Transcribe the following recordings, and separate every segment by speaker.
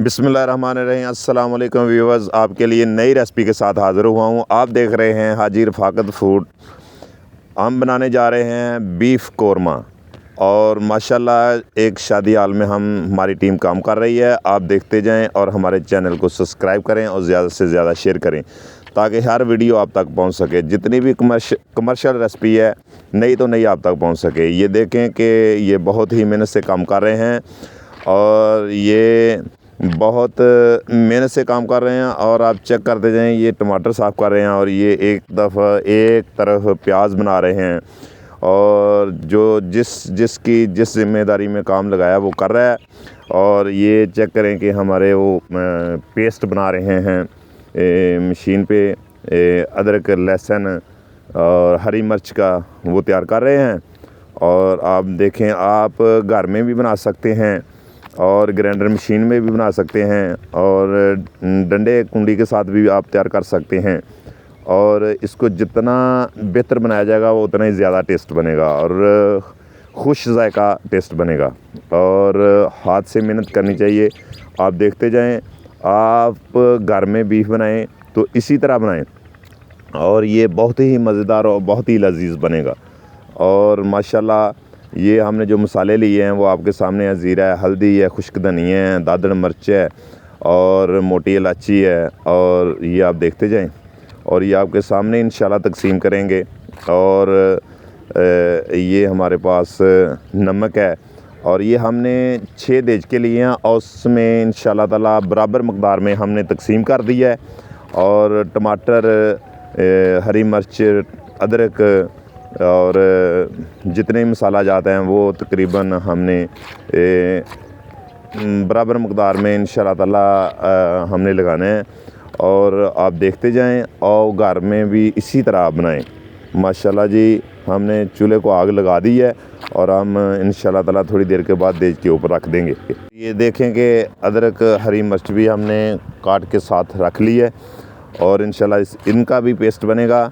Speaker 1: बिस्मिल्लाहिर्रहमानिर्रहीम। अस्सलाम वालेकुम व्यूअर्स, आपके लिए नई रेसिपी के साथ हाज़िर हुआ हूँ। आप देख रहे हैं हाजी रफ़ाकत फूड। हम बनाने जा रहे हैं बीफ कोरमा और माशाल्लाह एक शादी हाल में हमारी टीम काम कर रही है। आप देखते जाएं और हमारे चैनल को सब्सक्राइब करें और ज़्यादा से ज़्यादा शेयर करें ताकि हर वीडियो आप तक पहुंच सके। जितनी भी कमर्शियल रेसिपी है नई तो नई आप तक पहुंच सके। ये देखें कि ये बहुत ही मेहनत से काम कर रहे हैं और ये बहुत मेहनत से काम कर रहे हैं। और आप चेक करते जाएं, ये टमाटर साफ़ कर रहे हैं और ये एक तरफ प्याज बना रहे हैं और जो जिसकी जिस जिम्मेदारी में काम लगाया वो कर रहा है। और ये चेक करें कि हमारे वो पेस्ट बना रहे हैं मशीन पे, अदरक लहसुन और हरी मिर्च का वो तैयार कर रहे हैं। और आप देखें, आप घर में भी बना सकते हैं और ग्राइंडर मशीन में भी बना सकते हैं और डंडे कुंडी के साथ भी आप तैयार कर सकते हैं। और इसको जितना बेहतर बनाया जाएगा वो उतना ही ज़्यादा टेस्ट बनेगा और खुश जायका टेस्ट बनेगा। और हाथ से मेहनत करनी चाहिए। आप देखते जाएं, आप घर में बीफ बनाएं तो इसी तरह बनाएं और ये बहुत ही मज़ेदार और बहुत ही लजीज बनेगा। और माशाल्लाह ये हमने जो मसाले लिए हैं वो आपके सामने है। ज़ीरा है, हल्दी है, खुश्क धनिया है, दादड़ मिर्च है और मोटी इलायची है। और ये आप देखते जाएं और ये आपके सामने इंशाल्लाह तकसीम करेंगे। और ये हमारे पास नमक है और ये हमने 6 देज के लिए हैं और उसमें इंशाल्लाह ताला बराबर मकदार में हमने तकसीम कर दिया है। और टमाटर, हरी मिर्च, अदरक और जितने मसाला जाते हैं वो तकरीबन हमने बराबर मकदार में इंशाल्लाह ताला हमने लगाने हैं। और आप देखते जाएं और घर में भी इसी तरह आप बनाएं। माशाल्लाह जी, हमने चूल्हे को आग लगा दी है और हम इंशाल्लाह ताला थोड़ी देर के बाद देज के ऊपर रख देंगे। ये देखें कि अदरक, हरी मिर्च भी हमने काट के साथ रख ली है और इंशाल्लाह इनका भी पेस्ट बनेगा।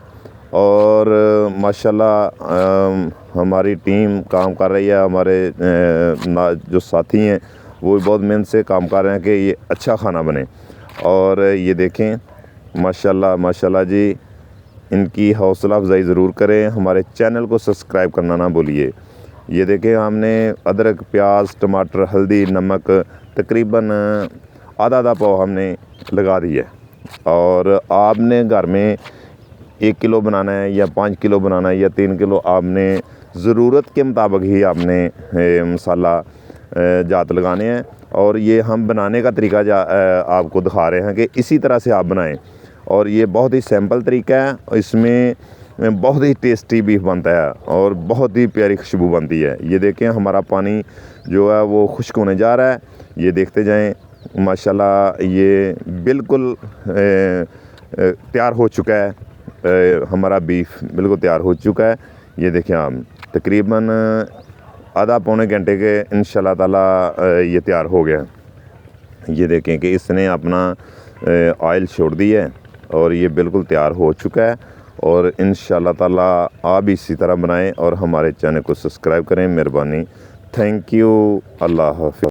Speaker 1: और माशाल्लाह हमारी टीम काम कर रही है। हमारे जो साथी हैं वो भी बहुत मेहनत से काम कर रहे हैं कि ये अच्छा खाना बने। और ये देखें माशाल्लाह जी, इनकी हौसला अफजाई ज़रूर करें। हमारे चैनल को सब्सक्राइब करना ना भूलिए। ये देखें, हमने अदरक, प्याज, टमाटर, हल्दी, नमक तकरीबन आधा पाव हमने लगा दी है। और आपने घर में 1 किलो बनाना है या 5 किलो बनाना है या 3 किलो, आपने ज़रूरत के मुताबिक ही आपने मसाला जात लगाने हैं। और ये हम बनाने का तरीका आपको दिखा रहे हैं कि इसी तरह से आप बनाएं। और ये बहुत ही सिंपल तरीका है, इसमें बहुत ही टेस्टी बीफ बनता है और बहुत ही प्यारी खुशबू बनती है। ये देखें, हमारा पानी जो है वो खुश्क होने जा रहा है। ये देखते जाएं, माशाल्लाह ये बिल्कुल तैयार हो चुका है। हमारा बीफ बिल्कुल तैयार हो चुका है। ये देखें, आप तकरीबन आधा पौने घंटे के इंशाल्लाह ताला ये तैयार हो गया। ये देखें कि इसने अपना ऑयल छोड़ दिया है और ये बिल्कुल तैयार हो चुका है। और इंशाल्लाह ताला आप भी इसी तरह बनाएं और हमारे चैनल को सब्सक्राइब करें। मेहरबानी, थैंक यू, अल्लाह हाफ़िज़।